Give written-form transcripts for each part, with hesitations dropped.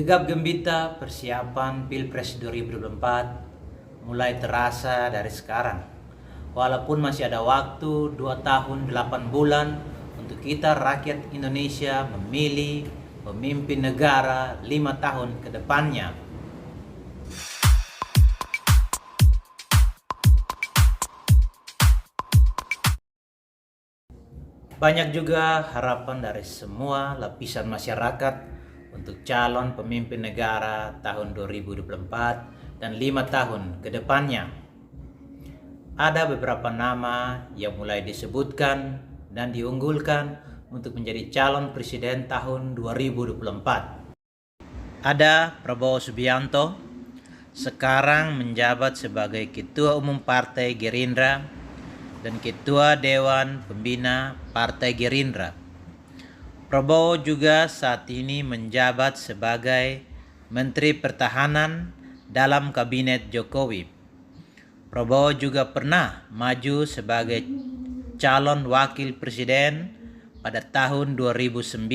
Gegap gembita persiapan Pilpres 2024 mulai terasa dari sekarang. Walaupun masih ada waktu 2 tahun 8 bulan untuk kita rakyat Indonesia memilih pemimpin negara 5 tahun ke depannya. Banyak juga harapan dari semua lapisan masyarakat untuk calon pemimpin negara tahun 2024 dan 5 tahun ke depannya. Ada beberapa nama yang mulai disebutkan dan diunggulkan untuk menjadi calon presiden tahun 2024. Ada Prabowo Subianto, sekarang menjabat sebagai Ketua Umum Partai Gerindra dan Ketua Dewan Pembina Partai Gerindra. Prabowo juga saat ini menjabat sebagai Menteri Pertahanan dalam Kabinet Jokowi. Prabowo juga pernah maju sebagai calon wakil presiden pada tahun 2009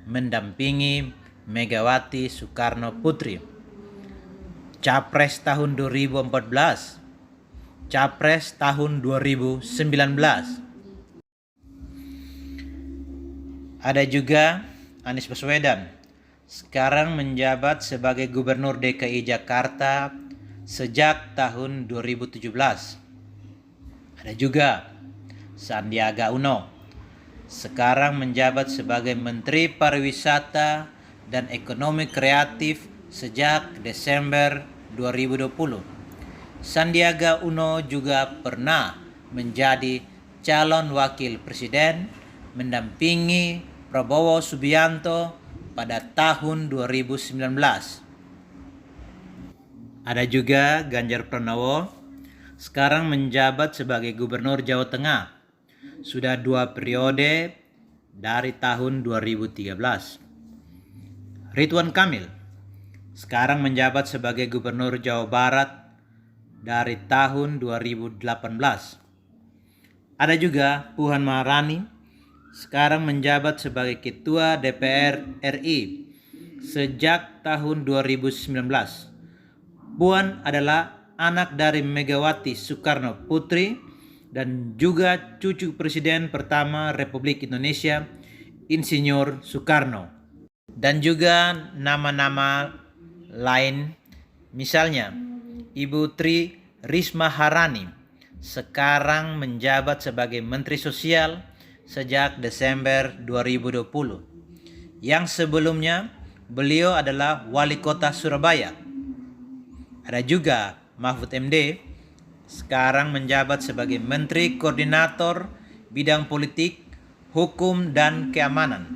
mendampingi Megawati Soekarno Putri. Capres tahun 2014, Capres tahun 2019. Ada juga Anies Baswedan, sekarang menjabat sebagai Gubernur DKI Jakarta sejak tahun 2017. Ada juga Sandiaga Uno, sekarang menjabat sebagai Menteri Pariwisata dan Ekonomi Kreatif sejak Desember 2020. Sandiaga Uno juga pernah menjadi calon wakil presiden mendampingi Prabowo Subianto pada tahun 2019. Ada juga Ganjar Pranowo, sekarang menjabat sebagai Gubernur Jawa Tengah. Sudah 2 periode dari tahun 2013. Ridwan Kamil, sekarang menjabat sebagai Gubernur Jawa Barat dari tahun 2018. Ada juga Puan Maharani, sekarang menjabat sebagai Ketua DPR RI sejak tahun 2019. Puan adalah anak dari Megawati Soekarno Putri dan juga cucu Presiden pertama Republik Indonesia, Insinyur Soekarno. Dan juga nama-nama lain, misalnya Ibu Tri Risma Harani, sekarang menjabat sebagai Menteri Sosial sejak Desember 2020. Yang sebelumnya beliau adalah Wali Kota Surabaya. Ada juga Mahfud MD, sekarang menjabat sebagai Menteri Koordinator Bidang Politik, Hukum dan Keamanan.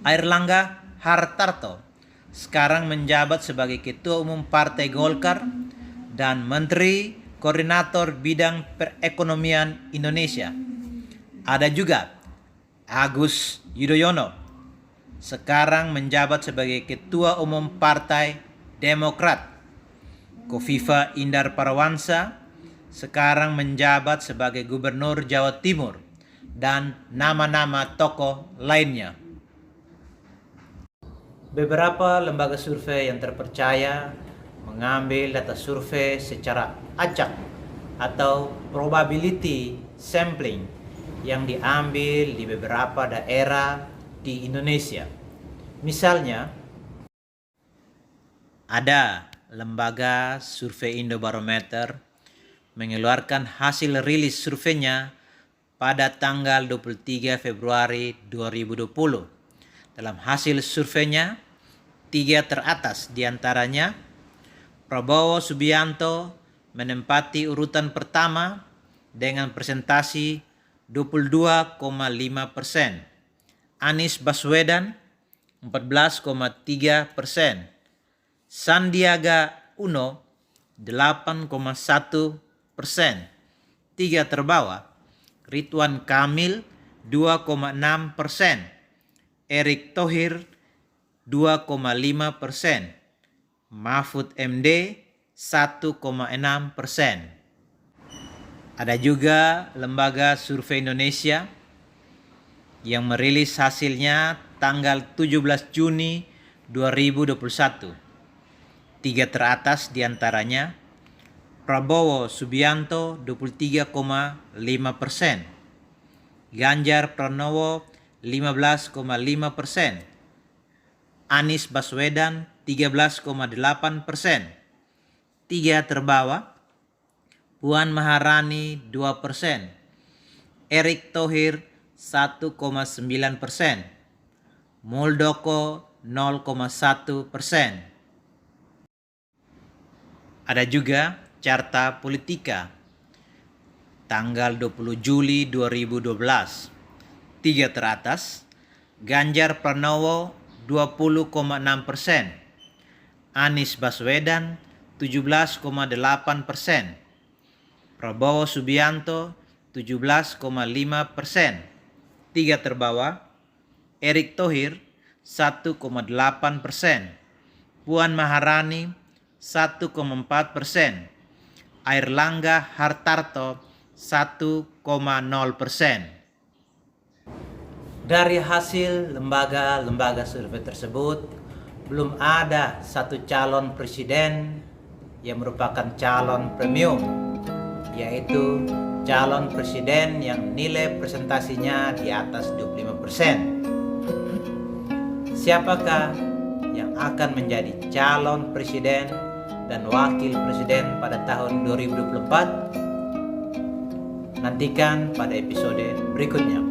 Airlangga Hartarto, sekarang menjabat sebagai Ketua Umum Partai Golkar dan Menteri Koordinator Bidang Perekonomian Indonesia. Ada juga Agus Yudhoyono, sekarang menjabat sebagai Ketua Umum Partai Demokrat. Kofifa Indar Parawansa, sekarang menjabat sebagai Gubernur Jawa Timur, dan nama-nama tokoh lainnya. Beberapa lembaga survei yang terpercaya mengambil data survei secara acak atau probability sampling yang diambil di beberapa daerah di Indonesia. Misalnya, ada lembaga survei Indobarometer mengeluarkan hasil rilis surveinya pada tanggal 23 Februari 2020. Dalam hasil surveinya, 3 teratas diantaranya Prabowo Subianto menempati urutan pertama dengan presentasi 22,5%. Anies Baswedan 14,3%. Sandiaga Uno 8,1%. 3 terbawah Ridwan Kamil 2,6%. Erick Thohir 2,5%. Mahfud MD 1,6%. Ada juga lembaga survei Indonesia yang merilis hasilnya tanggal 17 Juni 2021. Tiga teratas diantaranya Prabowo Subianto 23,5%, Ganjar Pranowo 15,5%, Anies Baswedan 13,8%. Tiga terbawah Puan Maharani 2%, Erick Thohir 1,9%, Muldoko 0,1%. Ada juga Carta Politika tanggal 20 Juli 2012. Tiga teratas Ganjar Pranowo 20,6%, Anies Baswedan 17,8%, Prabowo Subianto 17,5%. Tiga terbawah Erick Thohir 1,8%, Puan Maharani 1,4%, Airlangga Hartarto 1,0%. Dari hasil lembaga-lembaga survei tersebut, belum ada satu calon presiden yang merupakan calon premium, yaitu calon presiden yang nilai presentasinya di atas 25%. Siapakah yang akan menjadi calon presiden dan wakil presiden pada tahun 2024? Nantikan pada episode berikutnya.